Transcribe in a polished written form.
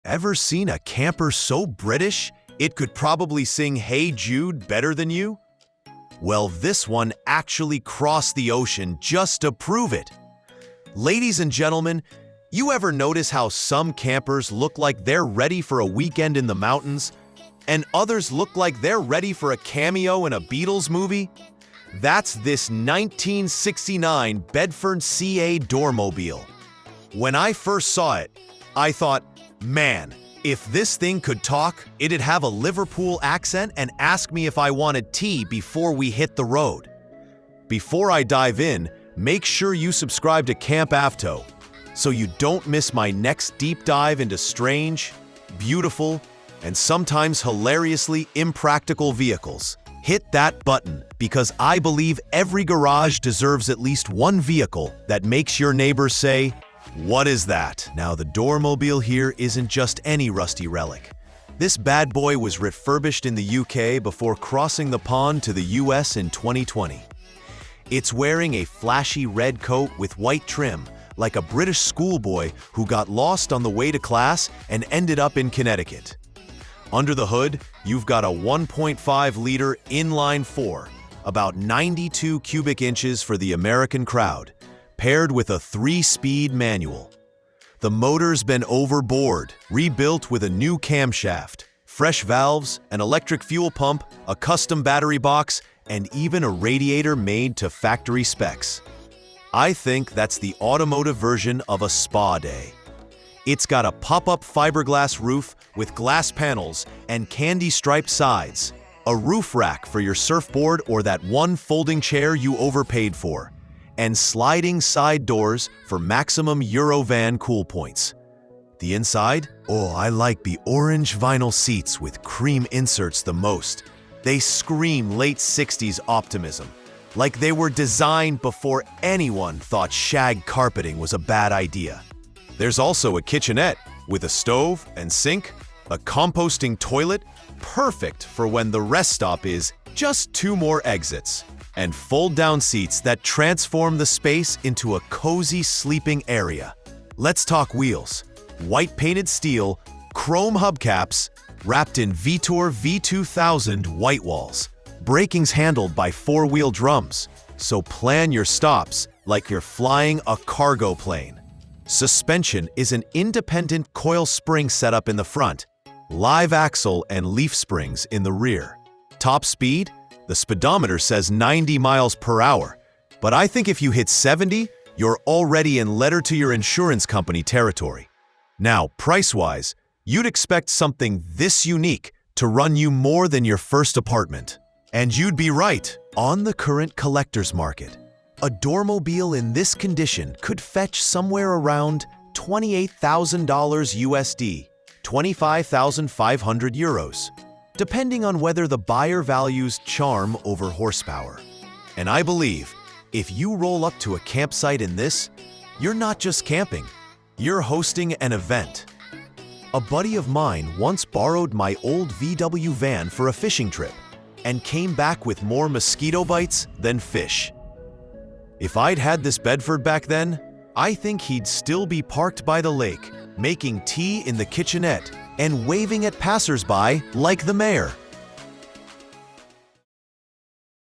Ever seen a camper so British, it could probably sing Hey Jude better than you? Well, this one actually crossed the ocean just to prove it. Ladies and gentlemen, you ever notice how some campers look like they're ready for a weekend in the mountains, and others look like they're ready for a cameo in a Beatles movie? That's this 1969 Bedford CA Dormobile. When I first saw it, I thought, man, if this thing could talk, it'd have a Liverpool accent and ask me if I wanted tea before we hit the road. Before I dive in, make sure you subscribe to Camp Avto so you don't miss my next deep dive into strange, beautiful, and sometimes hilariously impractical vehicles. Hit that button because I believe every garage deserves at least one vehicle that makes your neighbors say, "What is that?" Now, the Dormobile here isn't just any rusty relic. This bad boy was refurbished in the UK before crossing the pond to the US in 2020. It's wearing a flashy red coat with white trim, like a British schoolboy who got lost on the way to class and ended up in Connecticut. Under the hood, you've got a 1.5-liter inline-4, about 92 cubic inches for the American crowd, paired with a 3-speed manual. The motor's been overboard, rebuilt with a new camshaft, fresh valves, an electric fuel pump, a custom battery box, and even a radiator made to factory specs. I think that's the automotive version of a spa day. It's got a pop-up fiberglass roof with glass panels and candy-striped sides, a roof rack for your surfboard or that one folding chair you overpaid for, and sliding side doors for maximum Eurovan cool points. The inside? Oh, I like the orange vinyl seats with cream inserts the most. They scream late 60s optimism, like they were designed before anyone thought shag carpeting was a bad idea. There's also a kitchenette with a stove and sink, a composting toilet, perfect for when the rest stop is just 2 more exits, and fold-down seats that transform the space into a cozy sleeping area. Let's talk wheels. White-painted steel, chrome hubcaps, wrapped in Vitor V2000 white walls. Braking's handled by 4-wheel drums, so plan your stops like you're flying a cargo plane. Suspension is an independent coil spring setup in the front, live axle and leaf springs in the rear. Top speed? The speedometer says 90 miles per hour, but I think if you hit 70, you're already in letter to your insurance company territory. Now, price-wise, you'd expect something this unique to run you more than your first apartment. And you'd be right. On the current collector's market, a Dormobile in this condition could fetch somewhere around $28,000 USD, 25,500 euros, depending on whether the buyer values charm over horsepower. And I believe, if you roll up to a campsite in this, you're not just camping, you're hosting an event. A buddy of mine once borrowed my old VW van for a fishing trip and came back with more mosquito bites than fish. If I'd had this Bedford back then, I think he'd still be parked by the lake, making tea in the kitchenette and waving at passersby like the mayor.